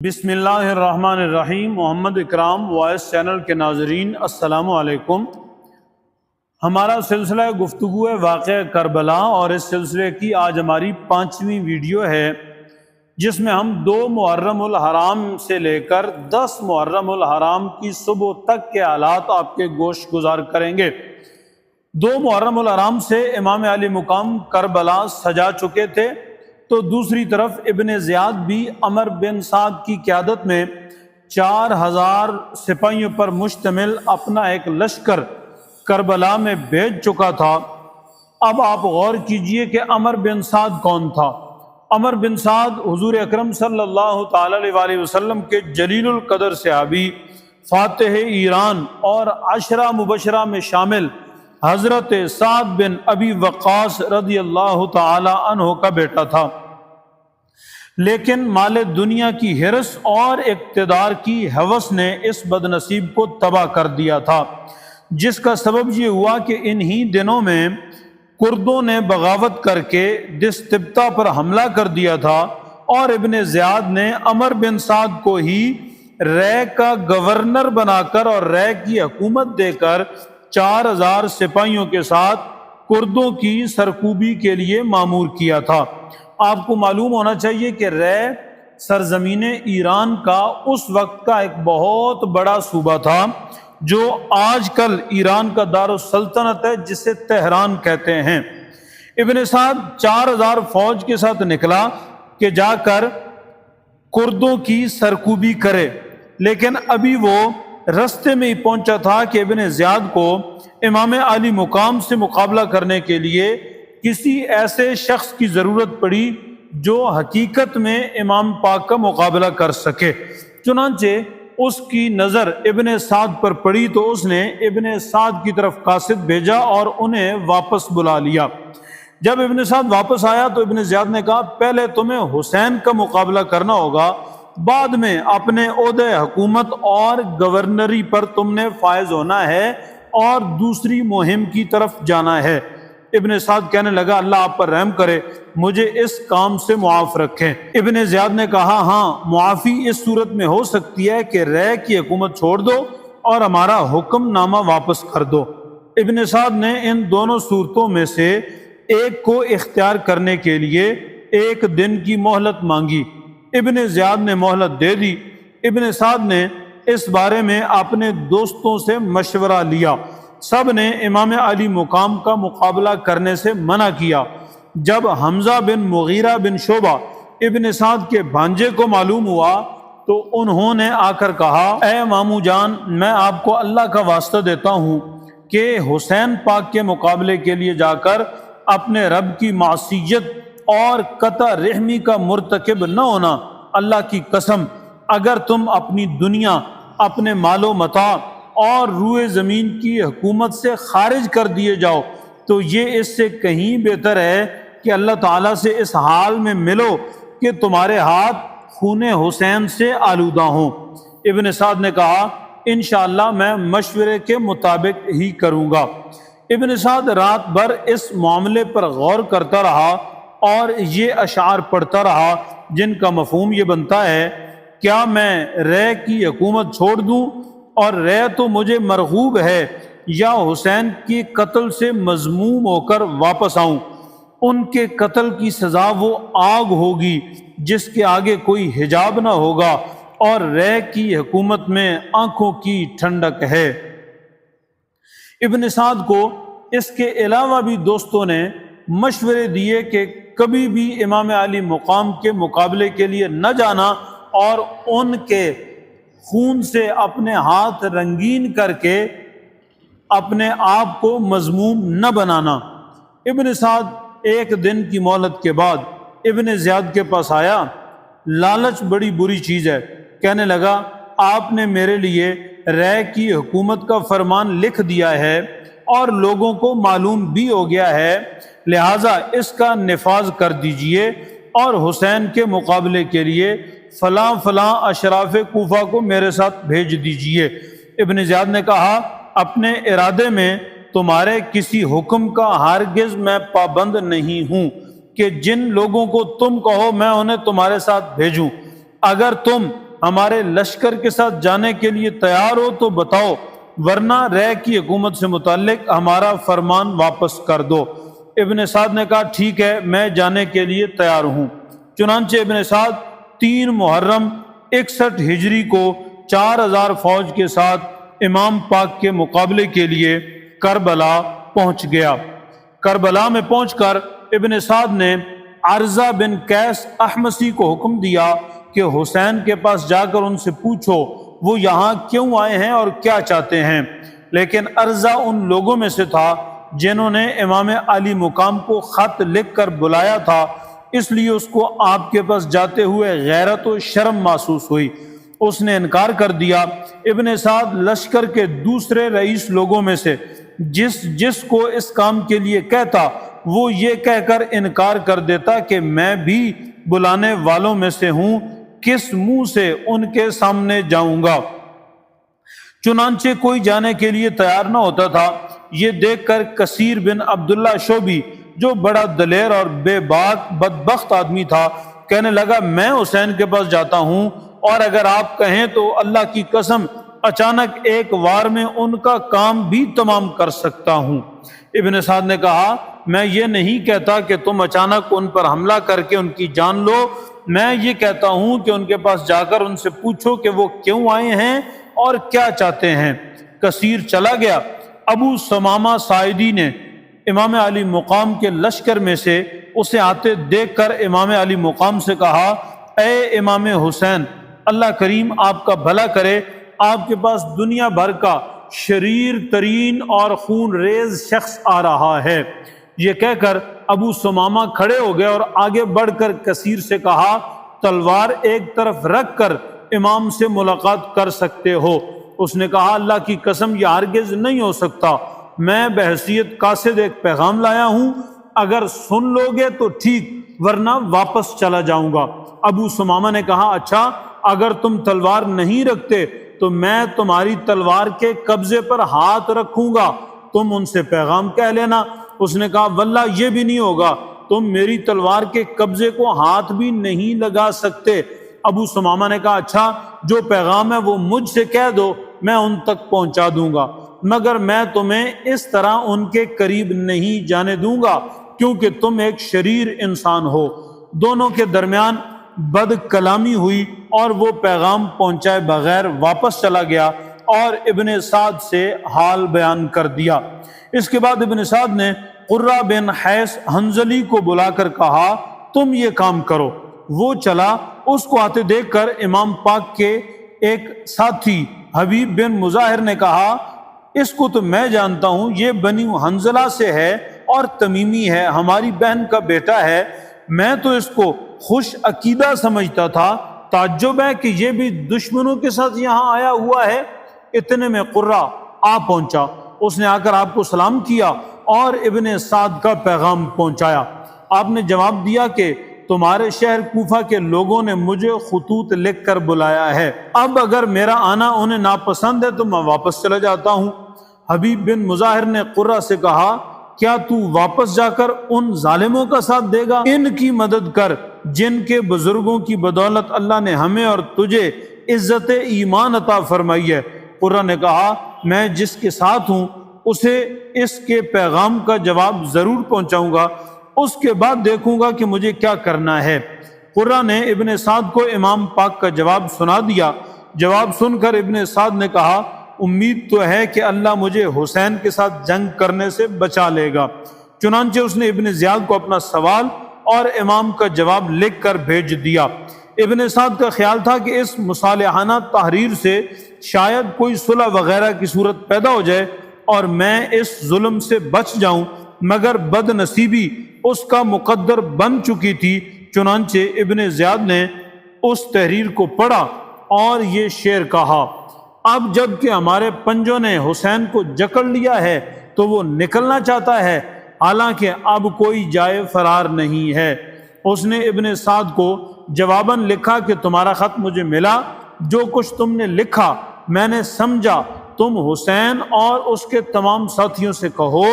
بسم اللہ الرحمن الرحیم۔ محمد اکرام وائس چینل کے ناظرین السلام علیکم۔ ہمارا سلسلہ گفتگو ہے واقعہ کربلا، اور اس سلسلے کی آج ہماری 5ویں ویڈیو ہے، جس میں ہم 2 محرم الحرام سے لے کر 10 محرم الحرام کی صبح تک کے حالات آپ کے گوش گزار کریں گے۔ 2 محرم الحرام سے امام علی مقام کربلا سجا چکے تھے، تو دوسری طرف ابن زیاد بھی عمر بن سعد کی قیادت میں 4000 سپاہیوں پر مشتمل اپنا ایک لشکر کربلا میں بھیج چکا تھا۔ اب آپ غور کیجئے کہ عمر بن سعد کون تھا۔ عمر بن سعد حضور اکرم صلی اللہ تعالی علیہ وسلم کے جلیل القدر صحابی، فاتح ایران اور 10 مبشرہ میں شامل حضرت سعد بن ابی وقاص رضی اللہ تعالی عنہ کا بیٹا تھا، لیکن مال دنیا کی حرص اور اقتدار کی ہوس نے اس بد نصیب کو تباہ کر دیا تھا، جس کا سبب یہ ہوا کہ انہی دنوں میں کردوں نے بغاوت کر کے دستبتا پر حملہ کر دیا تھا، اور ابن زیاد نے عمر بن سعد کو ہی رے کا گورنر بنا کر اور رے کی حکومت دے کر 4000 سپاہیوں کے ساتھ کردوں کی سرکوبی کے لیے مامور کیا تھا۔ آپ کو معلوم ہونا چاہیے کہ رے سرزمین ایران کا اس وقت کا ایک بہت بڑا صوبہ تھا، جو آج کل ایران کا دارالسلطنت ہے، جسے تہران کہتے ہیں۔ ابن سعد 4000 فوج کے ساتھ نکلا کہ جا کر کردوں کی سرکوبی کرے، لیکن ابھی وہ رستے میں ہی پہنچا تھا کہ ابن زیاد کو امام علی مقام سے مقابلہ کرنے کے لیے کسی ایسے شخص کی ضرورت پڑی جو حقیقت میں امام پاک کا مقابلہ کر سکے۔ چنانچہ اس کی نظر ابن سعد پر پڑی، تو اس نے ابن سعد کی طرف قاصد بھیجا اور انہیں واپس بلا لیا۔ جب ابن سعد واپس آیا تو ابن زیاد نے کہا، پہلے تمہیں حسین کا مقابلہ کرنا ہوگا، بعد میں اپنے عہدہ حکومت اور گورنری پر تم نے فائز ہونا ہے اور دوسری مہم کی طرف جانا ہے۔ ابن سعد کہنے لگا، اللہ آپ پر رحم کرے، مجھے اس کام سے معاف رکھیں۔ ابن زیاد نے کہا، ہاں معافی اس صورت میں ہو سکتی ہے کہ رے کی حکومت چھوڑ دو اور ہمارا حکم نامہ واپس کر دو۔ ابن سعد نے ان دونوں صورتوں میں سے ایک کو اختیار کرنے کے لیے 1 دن کی مہلت مانگی۔ ابن زیاد نے مہلت دے دی۔ ابن سعد نے اس بارے میں اپنے دوستوں سے مشورہ لیا، سب نے امام علی مقام کا مقابلہ کرنے سے منع کیا۔ جب حمزہ بن مغیرہ بن شعبہ ابن سعد کے بھانجے کو معلوم ہوا تو انہوں نے آ کر کہا، اے ماموں جان، میں آپ کو اللہ کا واسطہ دیتا ہوں کہ حسین پاک کے مقابلے کے لیے جا کر اپنے رب کی معصیت اور قطع رحمی کا مرتکب نہ ہونا۔ اللہ کی قسم، اگر تم اپنی دنیا، اپنے مال و متاع اور روئے زمین کی حکومت سے خارج کر دیے جاؤ تو یہ اس سے کہیں بہتر ہے کہ اللہ تعالیٰ سے اس حال میں ملو کہ تمہارے ہاتھ خون حسین سے آلودہ ہوں۔ ابن سعد نے کہا، انشاءاللہ میں مشورے کے مطابق ہی کروں گا۔ ابن سعد رات بھر اس معاملے پر غور کرتا رہا اور یہ اشعار پڑھتا رہا، جن کا مفہوم یہ بنتا ہے، کیا میں رے کی حکومت چھوڑ دوں اور رے تو مجھے مرغوب ہے، یا حسین کی قتل سے مذموم ہو کر واپس آؤں؟ ان کے قتل کی سزا وہ آگ ہوگی جس کے آگے کوئی حجاب نہ ہوگا، اور رے کی حکومت میں آنکھوں کی ٹھنڈک ہے۔ ابن سعد کو اس کے علاوہ بھی دوستوں نے مشورے دیے کہ کبھی بھی امام علی مقام کے مقابلے کے لیے نہ جانا اور ان کے خون سے اپنے ہاتھ رنگین کر کے اپنے آپ کو مذموم نہ بنانا۔ ابن سعد 1 دن کی مہلت کے بعد ابن زیاد کے پاس آیا۔ لالچ بڑی بری چیز ہے۔ کہنے لگا، آپ نے میرے لیے رے کی حکومت کا فرمان لکھ دیا ہے اور لوگوں کو معلوم بھی ہو گیا ہے، لہٰذا اس کا نفاذ کر دیجئے اور حسین کے مقابلے کے لیے فلاں فلاں اشراف کوفہ کو میرے ساتھ بھیج دیجئے۔ ابن زیاد نے کہا، اپنے ارادے میں تمہارے کسی حکم کا ہرگز میں پابند نہیں ہوں کہ جن لوگوں کو تم کہو میں انہیں تمہارے ساتھ بھیجوں۔ اگر تم ہمارے لشکر کے ساتھ جانے کے لیے تیار ہو تو بتاؤ، ورنہ رے کی حکومت سے متعلق ہمارا فرمان واپس کر دو۔ ابن سعد نے کہا ٹھیک ہے، میں جانے کے لیے تیار ہوں۔ چنانچہ ابن سعد 3 محرم 61 ہجری کو 4000 فوج کے ساتھ امام پاک کے مقابلے کے لیے کربلا پہنچ گیا۔ کربلا میں پہنچ کر ابن سعد نے عرضہ بن قیس احمسی کو حکم دیا کہ حسین کے پاس جا کر ان سے پوچھو وہ یہاں کیوں آئے ہیں اور کیا چاہتے ہیں۔ لیکن عرضہ ان لوگوں میں سے تھا جنہوں نے امام علی مقام کو خط لکھ کر بلایا تھا، اس لیے اس کو آپ کے پاس جاتے ہوئے غیرت و شرم محسوس ہوئی۔ اس نے انکار کر دیا۔ ابن سعد لشکر کے دوسرے رئیس لوگوں میں سے جس کو اس کام کے لیے کہتا، وہ یہ کہہ کر انکار کر دیتا کہ میں بھی بلانے والوں میں سے ہوں، کس منہ سے ان کے سامنے جاؤں گا۔ چنانچہ کوئی جانے کے لیے تیار نہ ہوتا تھا۔ یہ دیکھ کر کثیر بن عبداللہ شعبی، جو بڑا دلیر اور بے باک بدبخت آدمی تھا، کہنے لگا میں حسین کے پاس جاتا ہوں، اور اگر آپ کہیں تو اللہ کی قسم اچانک ایک وار میں ان کا کام بھی تمام کر سکتا ہوں۔ ابن سعد نے کہا میں یہ نہیں کہتا کہ تم اچانک ان پر حملہ کر کے ان کی جان لو، میں یہ کہتا ہوں کہ ان کے پاس جا کر ان سے پوچھو کہ وہ کیوں آئے ہیں اور کیا چاہتے ہیں۔ کثیر چلا گیا۔ ابو ثمامہ ساعدی نے امام علی مقام کے لشکر میں سے اسے آتے دیکھ کر امام علی مقام سے کہا اے امام حسین، اللہ کریم آپ کا بھلا کرے، آپ کے پاس دنیا بھر کا شریر ترین اور خون ریز شخص آ رہا ہے۔ یہ کہہ کر ابو ثمامہ کھڑے ہو گئے اور آگے بڑھ کر کثیر سے کہا تلوار ایک طرف رکھ کر امام سے ملاقات کر سکتے ہو۔ اس نے کہا اللہ کی قسم یہ ہرگز نہیں ہو سکتا، میں بحیثیت قاصد ایک پیغام لایا ہوں، اگر سن لو گے تو ٹھیک، ورنہ واپس چلا جاؤں گا۔ ابو ثمامہ نے کہا اچھا، اگر تم تلوار نہیں رکھتے تو میں تمہاری تلوار کے قبضے پر ہاتھ رکھوں گا، تم ان سے پیغام کہہ لینا۔ اس نے کہا واللہ یہ بھی نہیں ہوگا، تم میری تلوار کے قبضے کو ہاتھ بھی نہیں لگا سکتے۔ ابو ثمامہ نے کہا اچھا، جو پیغام ہے وہ مجھ سے کہہ دو، میں ان تک پہنچا دوں گا، مگر میں تمہیں اس طرح ان کے قریب نہیں جانے دوں گا کیونکہ تم ایک شریر انسان ہو۔ دونوں کے درمیان بد کلامی ہوئی اور وہ پیغام پہنچائے بغیر واپس چلا گیا اور ابن سعد سے حال بیان کر دیا۔ اس کے بعد ابن سعد نے قرہ بن حیث حنظلی کو بلا کر کہا تم یہ کام کرو۔ وہ چلا۔ اس کو آتے دیکھ کر امام پاک کے ایک ساتھی حبیب بن مظاہر نے کہا اس کو تو میں جانتا ہوں، یہ بنی حنظلہ سے ہے اور تمیمی ہے، ہماری بہن کا بیٹا ہے، میں تو اس کو خوش عقیدہ سمجھتا تھا، تعجب ہے کہ یہ بھی دشمنوں کے ساتھ یہاں آیا ہوا ہے۔ اتنے میں قرہ آ پہنچا، اس نے آ کر آپ کو سلام کیا اور ابن سعد کا پیغام پہنچایا۔ آپ نے جواب دیا کہ تمہارے شہر کوفہ کے لوگوں نے مجھے خطوط لکھ کر بلایا ہے، اب اگر میرا آنا انہیں ناپسند ہے تو میں واپس چلا جاتا ہوں۔ حبیب بن مظاہر نے قرہ سے کہا کیا تو واپس جا کر ان ظالموں کا ساتھ دے گا؟ ان کی مدد کر جن کے بزرگوں کی بدولت اللہ نے ہمیں اور تجھے عزت ایمان عطا فرمائی ہے۔ قرہ نے کہا میں جس کے ساتھ ہوں اسے اس کے پیغام کا جواب ضرور پہنچاؤں گا، اس کے بعد دیکھوں گا کہ مجھے کیا کرنا ہے۔ قرہ نے ابن سعد کو امام پاک کا جواب سنا دیا۔ جواب سن کر ابن سعد نے کہا امید تو ہے کہ اللہ مجھے حسین کے ساتھ جنگ کرنے سے بچا لے گا۔ چنانچہ اس نے ابن زیاد کو اپنا سوال اور امام کا جواب لکھ کر بھیج دیا۔ ابن سعد کا خیال تھا کہ اس مصالحانہ تحریر سے شاید کوئی صلح وغیرہ کی صورت پیدا ہو جائے اور میں اس ظلم سے بچ جاؤں، مگر بد نصیبی اس کا مقدر بن چکی تھی۔ چنانچہ ابن زیاد نے اس تحریر کو پڑھا اور یہ شعر کہا اب جب کہ ہمارے پنجوں نے حسین کو جکڑ لیا ہے تو وہ نکلنا چاہتا ہے، حالانکہ اب کوئی جائے فرار نہیں ہے۔ اس نے ابن سعد کو جواباً لکھا کہ تمہارا خط مجھے ملا، جو کچھ تم نے لکھا میں نے سمجھا، تم حسین اور اس کے تمام ساتھیوں سے کہو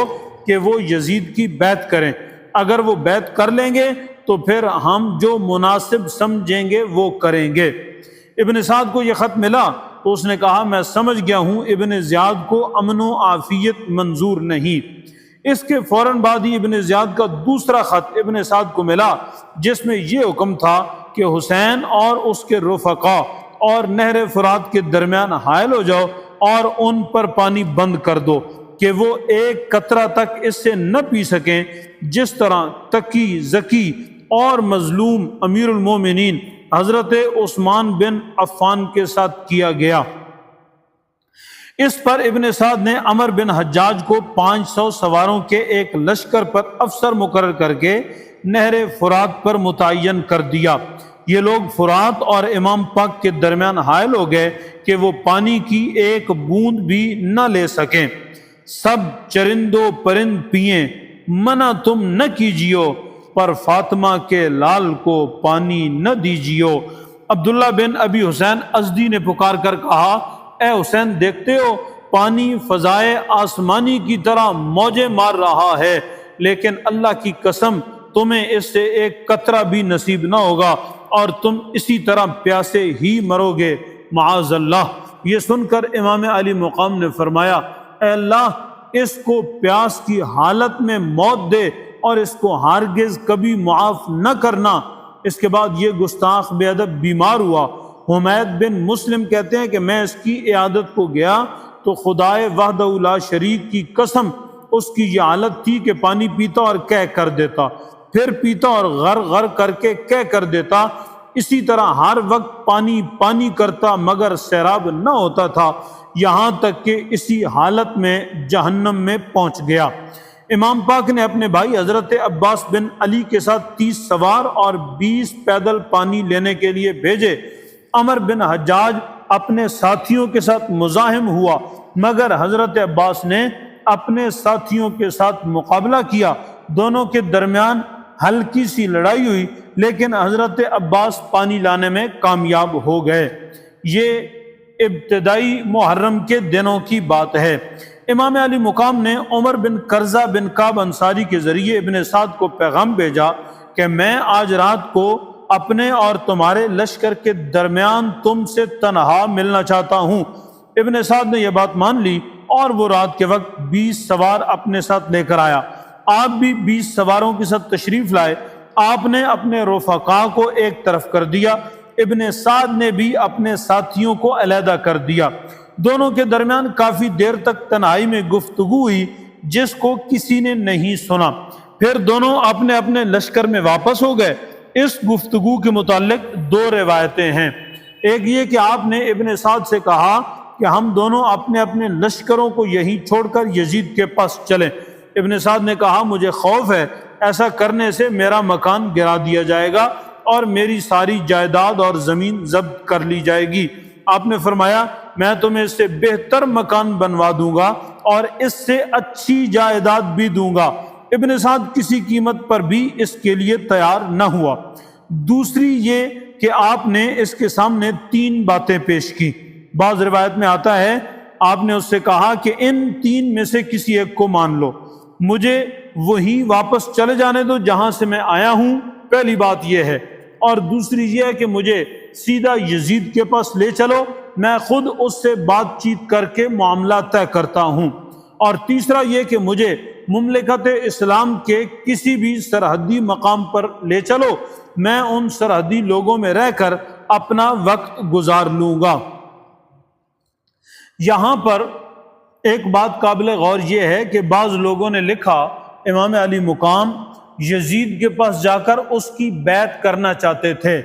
کہ وہ یزید کی بیعت کریں، اگر وہ بیعت کر لیں گے تو پھر ہم جو مناسب سمجھیں گے وہ کریں گے۔ ابن سعد کو یہ خط ملا تو اس نے کہا میں سمجھ گیا ہوں ابن زیاد کو امن و عافیت منظور نہیں۔ اس کے فوراً بعد ہی ابن زیاد کا دوسرا خط ابن سعد کو ملا جس میں یہ حکم تھا کہ حسین اور اس کے رفقا اور نہر فرات کے درمیان حائل ہو جاؤ اور ان پر پانی بند کر دو کہ وہ ایک قطرہ تک اس سے نہ پی سکیں، جس طرح تقی ذکی اور مظلوم امیر المومنین حضرت عثمان بن عفان کے ساتھ کیا گیا۔ اس پر ابن سعد نے عمر بن حجاج کو 500 سواروں کے ایک لشکر پر افسر مقرر کر کے نہر فرات پر متعین کر دیا۔ یہ لوگ فرات اور امام پاک کے درمیان حائل ہو گئے کہ وہ پانی کی ایک بوند بھی نہ لے سکیں۔ سب چرند و پرند پئیں، منع تم نہ کیجیو، پر فاطمہ کے لال کو پانی نہ دیجیو۔ عبداللہ بن ابی حسین ازدی نے پکار کر کہا اے حسین، دیکھتے ہو پانی فضائے آسمانی کی طرح موجیں مار رہا ہے، لیکن اللہ کی قسم تمہیں اس سے ایک قطرہ بھی نصیب نہ ہوگا اور تم اسی طرح پیاسے ہی مرو گے، معاذ اللہ۔ یہ سن کر امام علی مقام نے فرمایا اے اللہ، اس کو پیاس کی حالت میں موت دے اور اس کو ہرگز کبھی معاف نہ کرنا۔ اس کے بعد یہ گستاخ بے ادب بیمار ہوا۔ حمید بن مسلم کہتے ہیں کہ میں اس کی عیادت کو گیا تو خدائے وحدہ لا شریک کی قسم اس کی یہ حالت تھی کہ پانی پیتا اور کہہ کر دیتا، پھر پیتا اور غر غر کر کے کہہ کر دیتا، اسی طرح ہر وقت پانی پانی کرتا مگر سیراب نہ ہوتا تھا، یہاں تک کہ اسی حالت میں جہنم میں پہنچ گیا۔ امام پاک نے اپنے بھائی حضرت عباس بن علی کے ساتھ 30 سوار اور 20 پیدل پانی لینے کے لیے بھیجے۔ عمر بن حجاج اپنے ساتھیوں کے ساتھ مزاحم ہوا، مگر حضرت عباس نے اپنے ساتھیوں کے ساتھ مقابلہ کیا۔ دونوں کے درمیان ہلکی سی لڑائی ہوئی، لیکن حضرت عباس پانی لانے میں کامیاب ہو گئے۔ یہ ابتدائی محرم کے دنوں کی بات ہے۔ امام علی مقام نے عمر بن قرظہ بن کعب انصاری کے ذریعے ابن سعد کو پیغام بھیجا کہ میں آج رات کو اپنے اور تمہارے لشکر کے درمیان تم سے تنہا ملنا چاہتا ہوں۔ ابن سعد نے یہ بات مان لی اور وہ رات کے وقت 20 سوار اپنے ساتھ لے کر آیا۔ آپ بھی 20 سواروں کے ساتھ تشریف لائے۔ آپ نے اپنے رفقا کو ایک طرف کر دیا، ابن سعد نے بھی اپنے ساتھیوں کو علیحدہ کر دیا۔ دونوں کے درمیان کافی دیر تک تنہائی میں گفتگو ہوئی جس کو کسی نے نہیں سنا۔ پھر دونوں اپنے اپنے لشکر میں واپس ہو گئے۔ اس گفتگو کے متعلق 2 روایتیں ہیں۔ ایک یہ کہ آپ نے ابن سعد سے کہا کہ ہم دونوں اپنے اپنے لشکروں کو یہیں چھوڑ کر یزید کے پاس چلیں۔ ابن سعد نے کہا مجھے خوف ہے، ایسا کرنے سے میرا مکان گرا دیا جائے گا اور میری ساری جائیداد اور زمین ضبط کر لی جائے گی۔ آپ نے فرمایا میں تمہیں اس سے بہتر مکان بنوا دوں گا اور اس سے اچھی جائیداد بھی دوں گا۔ ابن سعد کسی قیمت پر بھی اس کے لیے تیار نہ ہوا۔ دوسری یہ کہ آپ نے اس کے سامنے 3 باتیں پیش کی۔ بعض روایت میں آتا ہے آپ نے اس سے کہا کہ ان 3 میں سے کسی ایک کو مان لو، مجھے وہی واپس چلے جانے دو جہاں سے میں آیا ہوں، پہلی بات یہ ہے، اور دوسری یہ ہے کہ مجھے سیدھا یزید کے پاس لے چلو، میں خود اس سے بات چیت کر کے معاملہ طے کرتا ہوں، اور تیسرا یہ کہ مجھے مملکت اسلام کے کسی بھی سرحدی مقام پر لے چلو، میں ان سرحدی لوگوں میں رہ کر اپنا وقت گزار لوں گا۔ یہاں پر ایک بات قابل غور یہ ہے کہ بعض لوگوں نے لکھا امام علی مقام یزید کے پاس جا کر اس کی بیعت کرنا چاہتے تھے۔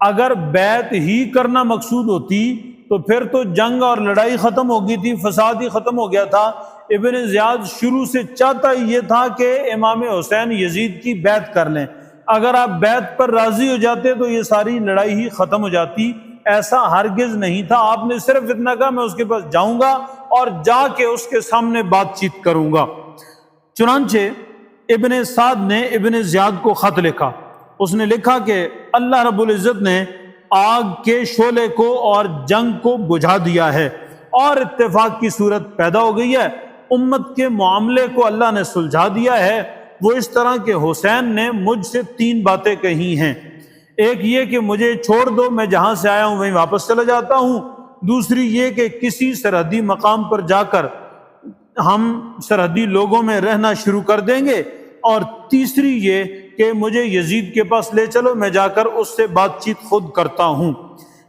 اگر بیعت ہی کرنا مقصود ہوتی تو پھر تو جنگ اور لڑائی ختم ہو گئی تھی، فساد ہی ختم ہو گیا تھا۔ ابن زیاد شروع سے چاہتا ہی یہ تھا کہ امام حسین یزید کی بیعت کر لیں۔ اگر آپ بیعت پر راضی ہو جاتے تو یہ ساری لڑائی ہی ختم ہو جاتی، ایسا ہرگز نہیں تھا۔ آپ نے صرف اتنا کہا میں اس کے پاس جاؤں گا اور جا کے اس کے سامنے بات چیت کروں گا۔ چنانچہ ابن سعد نے ابن زیاد کو خط لکھا۔ اس نے لکھا کہ اللہ رب العزت نے آگ کے شعلے کو اور جنگ کو بجھا دیا ہے اور اتفاق کی صورت پیدا ہو گئی ہے، امت کے معاملے کو اللہ نے سلجھا دیا ہے۔ وہ اس طرح کہ حسین نے مجھ سے 3 باتیں کہی ہیں۔ ایک یہ کہ مجھے چھوڑ دو، میں جہاں سے آیا ہوں وہیں واپس چلا جاتا ہوں، دوسری یہ کہ کسی سرحدی مقام پر جا کر ہم سرحدی لوگوں میں رہنا شروع کر دیں گے، اور تیسری یہ کہ مجھے یزید کے پاس لے چلو، میں جا کر اس سے بات چیت خود کرتا ہوں۔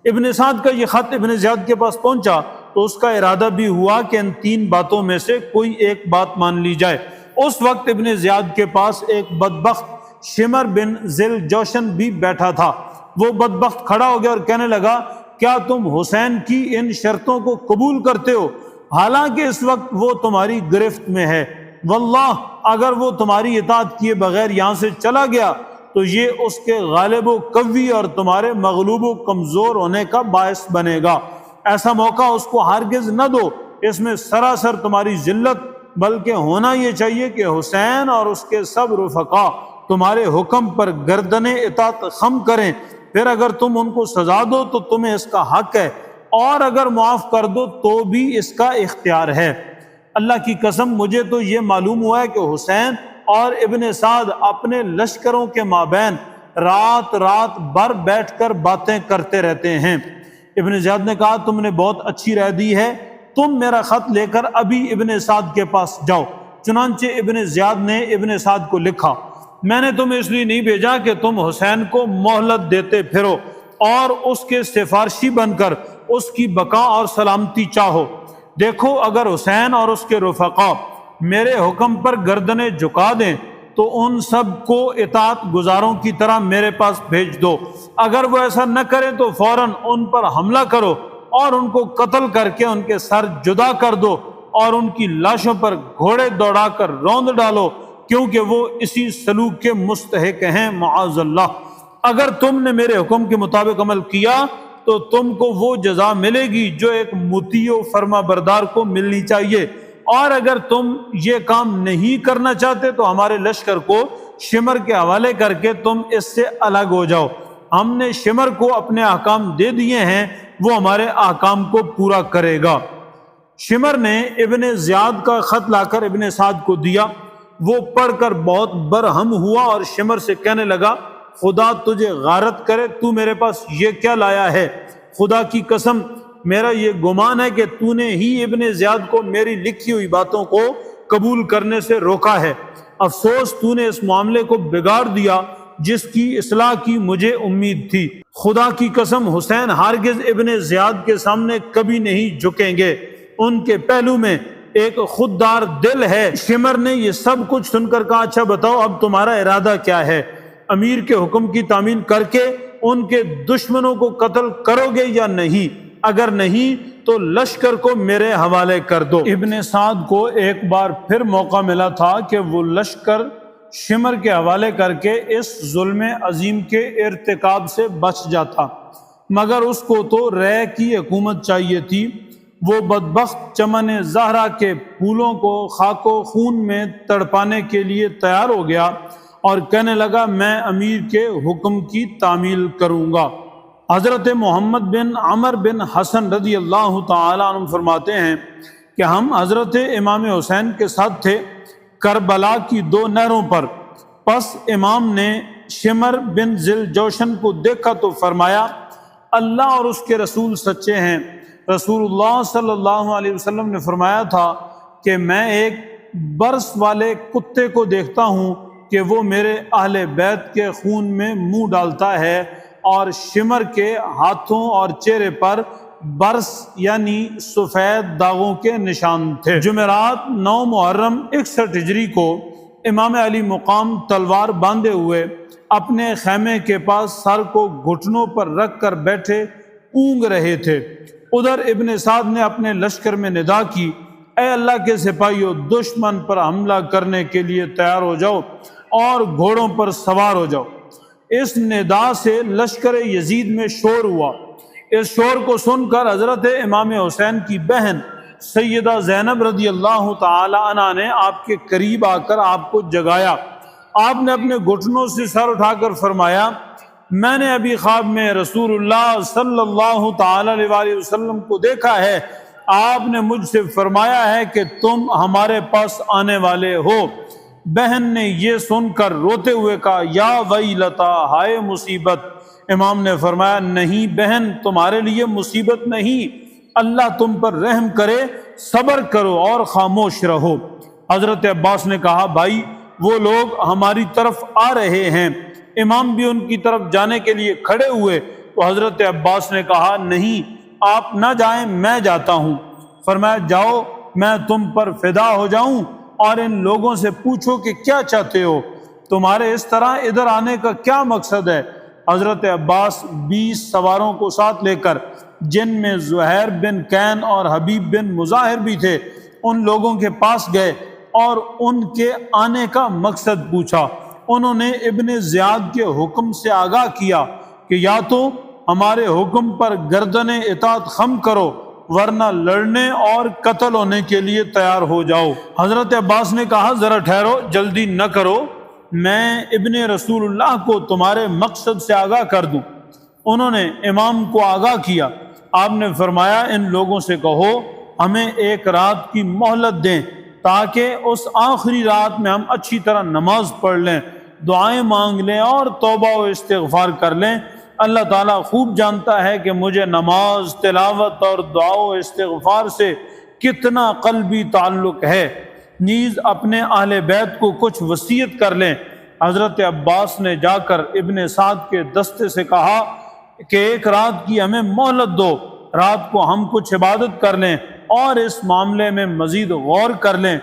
ابن سعد کا یہ خط ابن زیاد کے پاس پہنچا تو اس کا ارادہ بھی ہوا کہ ان تین باتوں میں سے کوئی ایک بات مان لی جائے۔ اس وقت ابن زیاد کے پاس ایک بدبخت شمر بن ذل جوشن بھی بیٹھا تھا۔ وہ بدبخت کھڑا ہو گیا اور کہنے لگا، کیا تم حسین کی ان شرطوں کو قبول کرتے ہو حالانکہ اس وقت وہ تمہاری گرفت میں ہے؟ واللہ اگر وہ تمہاری اطاعت کیے بغیر یہاں سے چلا گیا تو یہ اس کے غالب و قوی اور تمہارے مغلوب و کمزور ہونے کا باعث بنے گا۔ ایسا موقع اس کو ہرگز نہ دو، اس میں سراسر تمہاری ذلت، بلکہ ہونا یہ چاہیے کہ حسین اور اس کے سب رفقا تمہارے حکم پر گردن اطاعت خم کریں، پھر اگر تم ان کو سزا دو تو تمہیں اس کا حق ہے، اور اگر معاف کر دو تو بھی اس کا اختیار ہے۔ اللہ کی قسم مجھے تو یہ معلوم ہوا ہے کہ حسین اور ابن سعد اپنے لشکروں کے مابین رات رات بھر بیٹھ کر باتیں کرتے رہتے ہیں۔ ابن زیاد نے کہا، تم نے بہت اچھی رائے دی ہے، تم میرا خط لے کر ابھی ابن سعد کے پاس جاؤ۔ چنانچہ ابن زیاد نے ابن سعد کو لکھا، میں نے تمہیں اس لیے نہیں بھیجا کہ تم حسین کو مہلت دیتے پھرو اور اس کے سفارشی بن کر اس کی بقا اور سلامتی چاہو۔ دیکھو اگر حسین اور اس کے رفقا میرے حکم پر گردنیں جھکا دیں تو ان سب کو اطاعت گزاروں کی طرح میرے پاس بھیج دو، اگر وہ ایسا نہ کریں تو فوراً ان پر حملہ کرو اور ان کو قتل کر کے ان کے سر جدا کر دو اور ان کی لاشوں پر گھوڑے دوڑا کر روند ڈالو، کیونکہ وہ اسی سلوک کے مستحق ہیں معاذ اللہ۔ اگر تم نے میرے حکم کے مطابق عمل کیا تو تم کو وہ جزا ملے گی جو ایک مطیع و فرما بردار کو ملنی چاہیے، اور اگر تم یہ کام نہیں کرنا چاہتے تو ہمارے لشکر کو شمر کے حوالے کر کے تم اس سے الگ ہو جاؤ۔ ہم نے شمر کو اپنے احکام دے دیے ہیں، وہ ہمارے احکام کو پورا کرے گا۔ شمر نے ابن زیاد کا خط لا کر ابن سعد کو دیا، وہ پڑھ کر بہت برہم ہوا اور شمر سے کہنے لگا، خدا تجھے غارت کرے، تو میرے پاس یہ کیا لایا ہے؟ خدا کی قسم میرا یہ گمان ہے کہ تو نے ہی ابن زیاد کو میری لکھی ہوئی باتوں کو قبول کرنے سے روکا ہے۔ افسوس تو نے اس معاملے کو بگاڑ دیا جس کی اصلاح کی مجھے امید تھی۔ خدا کی قسم حسین ہرگز ابن زیاد کے سامنے کبھی نہیں جھکیں گے، ان کے پہلو میں ایک خوددار دل ہے۔ شمر نے یہ سب کچھ سن کر کہا، اچھا بتاؤ اب تمہارا ارادہ کیا ہے؟ امیر کے حکم کی تعمیل کر کے ان کے دشمنوں کو قتل کرو گے یا نہیں؟ اگر نہیں تو لشکر کو میرے حوالے کر دو۔ ابن سعد کو ایک بار پھر موقع ملا تھا کہ وہ لشکر شمر کے حوالے کر کے اس ظلم عظیم کے ارتکاب سے بچ جاتا، مگر اس کو تو رے کی حکومت چاہیے تھی۔ وہ بدبخت چمن زہرا کے پھولوں کو خاک و خون میں تڑپانے کے لیے تیار ہو گیا اور کہنے لگا، میں امیر کے حکم کی تعمیل کروں گا۔ حضرت محمد بن عمر بن حسن رضی اللہ تعالیٰ عنہ فرماتے ہیں کہ ہم حضرت امام حسین کے ساتھ تھے کربلا کی 2 نہروں پر۔ پس امام نے شمر بن ذل جوشن کو دیکھا تو فرمایا، اللہ اور اس کے رسول سچے ہیں۔ رسول اللہ صلی اللہ علیہ وسلم نے فرمایا تھا کہ میں ایک برس والے کتے کو دیکھتا ہوں کہ وہ میرے اہل بیت کے خون میں منہ ڈالتا ہے، اور شمر کے ہاتھوں اور چہرے پر برس یعنی سفید داغوں کے نشان تھے۔ جمعرات 9 محرم 61 ہجری کو امام علی مقام تلوار باندھے ہوئے اپنے خیمے کے پاس سر کو گھٹنوں پر رکھ کر بیٹھے اونگ رہے تھے۔ ادھر ابن سعد نے اپنے لشکر میں ندا کی، اے اللہ کے سپاہیوں، دشمن پر حملہ کرنے کے لیے تیار ہو جاؤ اور گھوڑوں پر سوار ہو جاؤ۔ اس ندا سے لشکر یزید میں شور ہوا۔ اس شور کو سن کر حضرت امام حسین کی بہن سیدہ زینب رضی اللہ تعالی عنہ نے آپ کے قریب آ کر آپ کو جگایا۔ آپ نے اپنے گھٹنوں سے سر اٹھا کر فرمایا، میں نے ابھی خواب میں رسول اللہ صلی اللہ تعالی علیہ وسلم کو دیکھا ہے، آپ نے مجھ سے فرمایا ہے کہ تم ہمارے پاس آنے والے ہو۔ بہن نے یہ سن کر روتے ہوئے کہا، یا ویلتا، ہائے مصیبت، امام نے فرمایا نہیں بہن، تمہارے لیے مصیبت نہیں، اللہ تم پر رحم کرے، صبر کرو اور خاموش رہو۔ حضرت عباس نے کہا بھائی وہ لوگ ہماری طرف آ رہے ہیں۔ امام بھی ان کی طرف جانے کے لیے کھڑے ہوئے تو حضرت عباس نے کہا نہیں آپ نہ جائیں، میں جاتا ہوں۔ فرمایا جاؤ، میں تم پر فدا ہو جاؤں اور ان لوگوں سے پوچھو کہ کیا چاہتے ہو، تمہارے اس طرح ادھر آنے کا کیا مقصد ہے۔ حضرت عباس 20 سواروں کو ساتھ لے کر، جن میں زہیر بن کین اور حبیب بن مظاہر بھی تھے، ان لوگوں کے پاس گئے اور ان کے آنے کا مقصد پوچھا۔ انہوں نے ابن زیاد کے حکم سے آگاہ کیا کہ یا تو ہمارے حکم پر گردن اطاعت خم کرو ورنہ لڑنے اور قتل ہونے کے لیے تیار ہو جاؤ۔ حضرت عباس نے کہا ذرا ٹھہرو، جلدی نہ کرو، میں ابن رسول اللہ کو تمہارے مقصد سے آگاہ کر دوں۔ انہوں نے امام کو آگاہ کیا۔ آپ نے فرمایا ان لوگوں سے کہو ہمیں ایک رات کی مہلت دیں تاکہ اس آخری رات میں ہم اچھی طرح نماز پڑھ لیں، دعائیں مانگ لیں اور توبہ و استغفار کر لیں۔ اللہ تعالیٰ خوب جانتا ہے کہ مجھے نماز، تلاوت اور دعا و استغفار سے کتنا قلبی تعلق ہے۔ نیز اپنے اہل بیت کو کچھ وصیت کر لیں۔ حضرت عباس نے جا کر ابن سعد کے دستے سے کہا کہ ایک رات کی ہمیں مہلت دو، رات کو ہم کچھ عبادت کر لیں اور اس معاملے میں مزید غور کر لیں،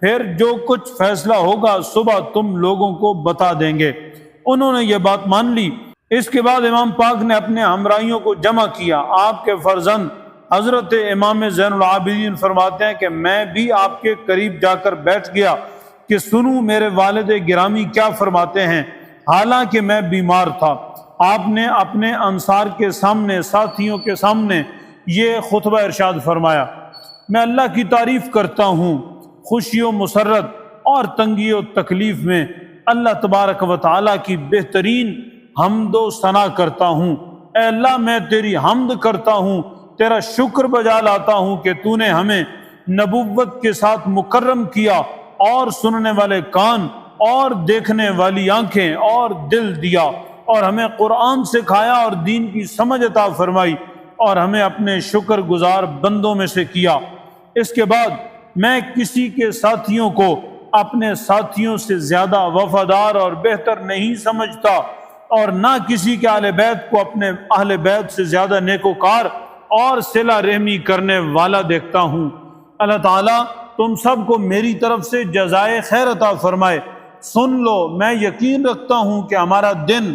پھر جو کچھ فیصلہ ہوگا صبح تم لوگوں کو بتا دیں گے۔ انہوں نے یہ بات مان لی۔ اس کے بعد امام پاک نے اپنے ہمراہیوں کو جمع کیا۔ آپ کے فرزند حضرت امام زین العابدین فرماتے ہیں کہ میں بھی آپ کے قریب جا کر بیٹھ گیا کہ سنوں میرے والد گرامی کیا فرماتے ہیں، حالانکہ میں بیمار تھا۔ آپ نے اپنے انصار کے سامنے، ساتھیوں کے سامنے یہ خطبہ ارشاد فرمایا، میں اللہ کی تعریف کرتا ہوں، خوشی و مسرت اور تنگی و تکلیف میں اللہ تبارک و تعالیٰ کی بہترین حمد و ثنا کرتا ہوں۔ اے اللہ میں تیری حمد کرتا ہوں، تیرا شکر بجا لاتا ہوں کہ تو نے ہمیں نبوت کے ساتھ مکرم کیا اور سننے والے کان اور دیکھنے والی آنکھیں اور دل دیا، اور ہمیں قرآن سکھایا اور دین کی سمجھ عطا فرمائی اور ہمیں اپنے شکر گزار بندوں میں سے کیا۔ اس کے بعد میں کسی کے ساتھیوں کو اپنے ساتھیوں سے زیادہ وفادار اور بہتر نہیں سمجھتا، اور نہ کسی کے اہل بیت کو اپنے اہل بیت سے زیادہ نیکوکار اور صلہ رحمی کرنے والا دیکھتا ہوں۔ اللہ تعالیٰ تم سب کو میری طرف سے جزائے خیر عطا فرمائے۔ سن لو، میں یقین رکھتا ہوں کہ ہمارا دن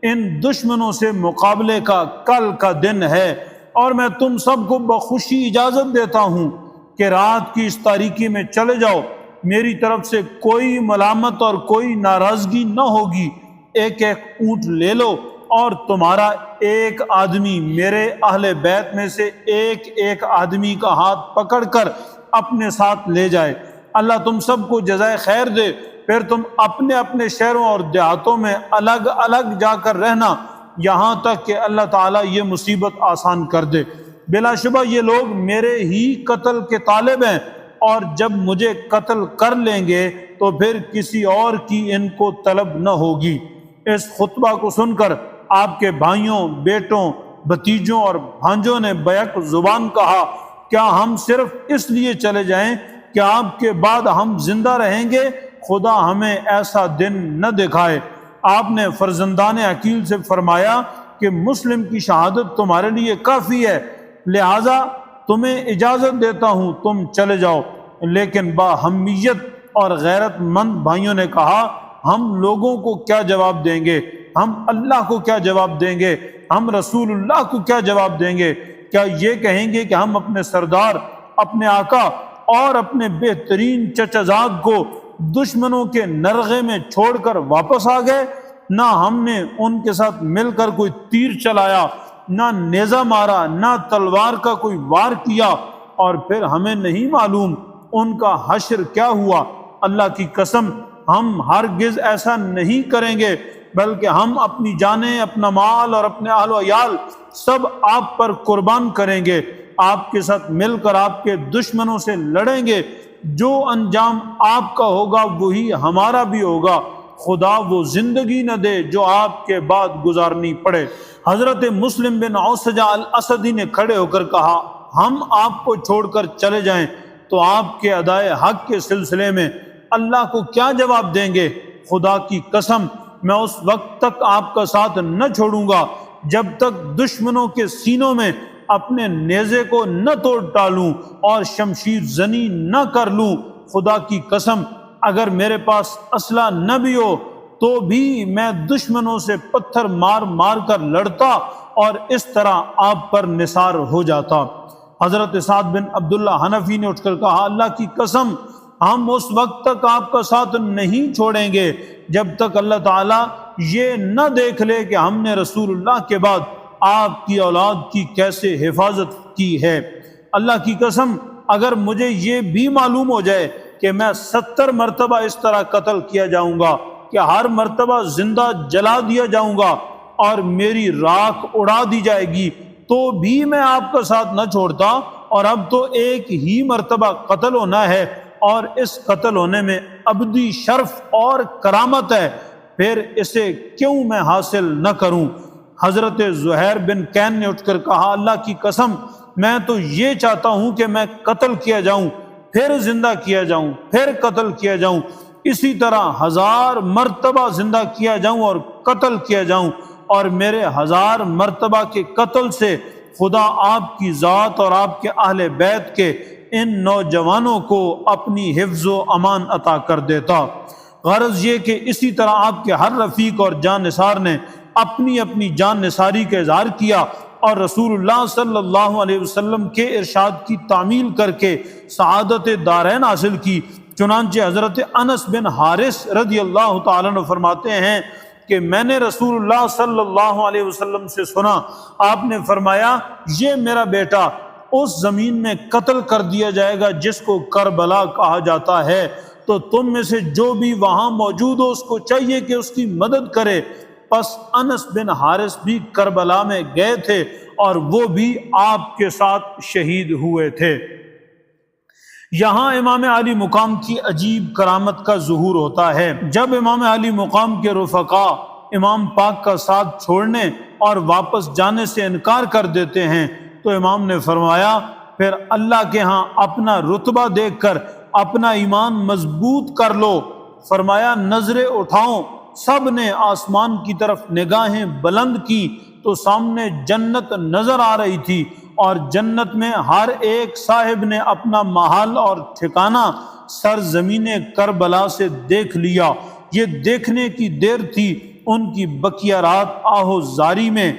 ان دشمنوں سے مقابلے کا کل کا دن ہے، اور میں تم سب کو بخوشی اجازت دیتا ہوں کہ رات کی اس تاریکی میں چلے جاؤ، میری طرف سے کوئی ملامت اور کوئی ناراضگی نہ ہوگی۔ ایک ایک اونٹ لے لو اور تمہارا ایک آدمی میرے اہل بیت میں سے ایک ایک آدمی کا ہاتھ پکڑ کر اپنے ساتھ لے جائے۔ اللہ تم سب کو جزائے خیر دے، پھر تم اپنے اپنے شہروں اور دیہاتوں میں الگ الگ جا کر رہنا، یہاں تک کہ اللہ تعالیٰ یہ مصیبت آسان کر دے۔ بلا شبہ یہ لوگ میرے ہی قتل کے طالب ہیں، اور جب مجھے قتل کر لیں گے تو پھر کسی اور کی ان کو طلب نہ ہوگی۔ اس خطبہ کو سن کر آپ کے بھائیوں، بیٹوں، بھتیجوں اور بھانجوں نے بیک زبان کہا، کیا ہم صرف اس لیے چلے جائیں کہ آپ کے بعد ہم زندہ رہیں گے؟ خدا ہمیں ایسا دن نہ دکھائے۔ آپ نے فرزندان عقیل سے فرمایا کہ مسلم کی شہادت تمہارے لیے کافی ہے، لہذا تمہیں اجازت دیتا ہوں، تم چلے جاؤ۔ لیکن باہمیت اور غیرت مند بھائیوں نے کہا، ہم لوگوں کو کیا جواب دیں گے؟ ہم اللہ کو کیا جواب دیں گے؟ ہم رسول اللہ کو کیا جواب دیں گے؟ کیا یہ کہیں گے کہ ہم اپنے سردار، اپنے آقا اور اپنے بہترین چچا زاد کو دشمنوں کے نرغے میں چھوڑ کر واپس آ گئے؟ نہ ہم نے ان کے ساتھ مل کر کوئی تیر چلایا، نہ نیزہ مارا، نہ تلوار کا کوئی وار کیا، اور پھر ہمیں نہیں معلوم ان کا حشر کیا ہوا۔ اللہ کی قسم ہم ہرگز ایسا نہیں کریں گے، بلکہ ہم اپنی جانیں، اپنا مال اور اپنے اہل و عیال سب آپ پر قربان کریں گے، آپ کے ساتھ مل کر آپ کے دشمنوں سے لڑیں گے۔ جو انجام آپ کا ہوگا وہی ہمارا بھی ہوگا۔ خدا وہ زندگی نہ دے جو آپ کے بعد گزارنی پڑے۔ حضرت مسلم بن عوسجہ الاسدی نے کھڑے ہو کر کہا ہم آپ کو چھوڑ کر چلے جائیں تو آپ کے ادائے حق کے سلسلے میں اللہ کو کیا جواب دیں گے؟ خدا کی قسم میں اس وقت تک آپ کا ساتھ نہ چھوڑوں گا جب تک دشمنوں کے سینوں میں اپنے نیزے کو نہ توڑ ڈالوں اور شمشیر زنی نہ کر لوں۔ خدا کی قسم اگر میرے پاس اسلحہ نہ بھی ہو تو بھی میں دشمنوں سے پتھر مار مار کر لڑتا اور اس طرح آپ پر نثار ہو جاتا۔ حضرت سعد بن عبداللہ حنفی نے اٹھ کر کہا اللہ کی قسم ہم اس وقت تک آپ کا ساتھ نہیں چھوڑیں گے جب تک اللہ تعالیٰ یہ نہ دیکھ لے کہ ہم نے رسول اللہ کے بعد آپ کی اولاد کی کیسے حفاظت کی ہے۔ اللہ کی قسم اگر مجھے یہ بھی معلوم ہو جائے کہ میں 70 مرتبہ اس طرح قتل کیا جاؤں گا کہ ہر مرتبہ زندہ جلا دیا جاؤں گا اور میری راکھ اڑا دی جائے گی تو بھی میں آپ کا ساتھ نہ چھوڑتا، اور اب تو ایک ہی مرتبہ قتل ہونا ہے اور اس قتل ہونے میں ابدی شرف اور کرامت ہے، پھر اسے کیوں میں حاصل نہ کروں؟ حضرت زہیر بن کین نے اٹھ کر کہا اللہ کی قسم میں تو یہ چاہتا ہوں کہ میں قتل کیا جاؤں پھر زندہ کیا جاؤں پھر قتل کیا جاؤں، اسی طرح 1000 مرتبہ زندہ کیا جاؤں اور قتل کیا جاؤں، اور میرے 1000 مرتبہ کے قتل سے خدا آپ کی ذات اور آپ کے اہل بیت کے ان نوجوانوں کو اپنی حفظ و امان عطا کر دیتا۔ غرض یہ کہ اسی طرح آپ کے ہر رفیق اور جان نثار نے اپنی اپنی جان نثاری کا اظہار کیا اور رسول اللہ صلی اللہ علیہ وسلم کے ارشاد کی تعمیل کر کے سعادت دارین حاصل کی۔ چنانچہ حضرت انس بن حارث رضی اللہ تعالیٰ عنہ فرماتے ہیں کہ میں نے رسول اللہ صلی اللہ علیہ وسلم سے سنا، آپ نے فرمایا یہ میرا بیٹا اس زمین میں قتل کر دیا جائے گا جس کو کربلا کہا جاتا ہے، تو تم میں سے جو بھی وہاں موجود ہو اس کو چاہیے کہ اس کی مدد کرے۔ پس انس بن حارث بھی کربلا میں گئے تھے اور وہ بھی آپ کے ساتھ شہید ہوئے تھے۔ یہاں امام عالی مقام کی عجیب کرامت کا ظہور ہوتا ہے۔ جب امام عالی مقام کے رفقا امام پاک کا ساتھ چھوڑنے اور واپس جانے سے انکار کر دیتے ہیں تو امام نے فرمایا پھر اللہ کے ہاں اپنا رتبہ دیکھ کر اپنا ایمان مضبوط کر لو۔ فرمایا نظریں اٹھاؤ، سب نے آسمان کی طرف نگاہیں بلند کی تو سامنے جنت نظر آ رہی تھی، اور جنت میں ہر ایک صاحب نے اپنا محل اور ٹھکانہ سرزمین کربلا سے دیکھ لیا۔ یہ دیکھنے کی دیر تھی ان کی بقیہ رات آہو زاری میں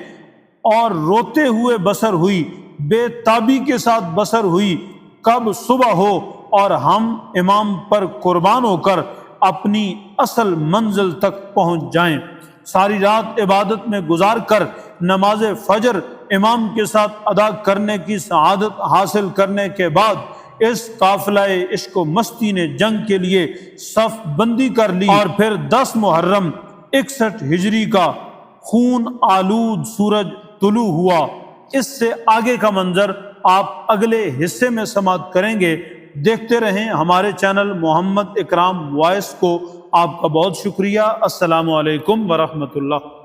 اور روتے ہوئے بسر ہوئی، بے تابی کے ساتھ بسر ہوئی، کب صبح ہو اور ہم امام پر قربان ہو کر اپنی اصل منزل تک پہنچ جائیں۔ ساری رات عبادت میں گزار کر نماز فجر امام کے ساتھ ادا کرنے کی سعادت حاصل کرنے کے بعد اس قافلہ عشق و مستی نے جنگ کے لیے صف بندی کر لی، اور پھر 10 محرم 61 ہجری کا خون آلود سورج طلوع ہوا۔ اس سے آگے کا منظر آپ اگلے حصے میں سماعت کریں گے۔ دیکھتے رہیں ہمارے چینل محمد اکرام وائس کو۔ آپ کا بہت شکریہ۔ السلام علیکم ورحمۃ اللہ۔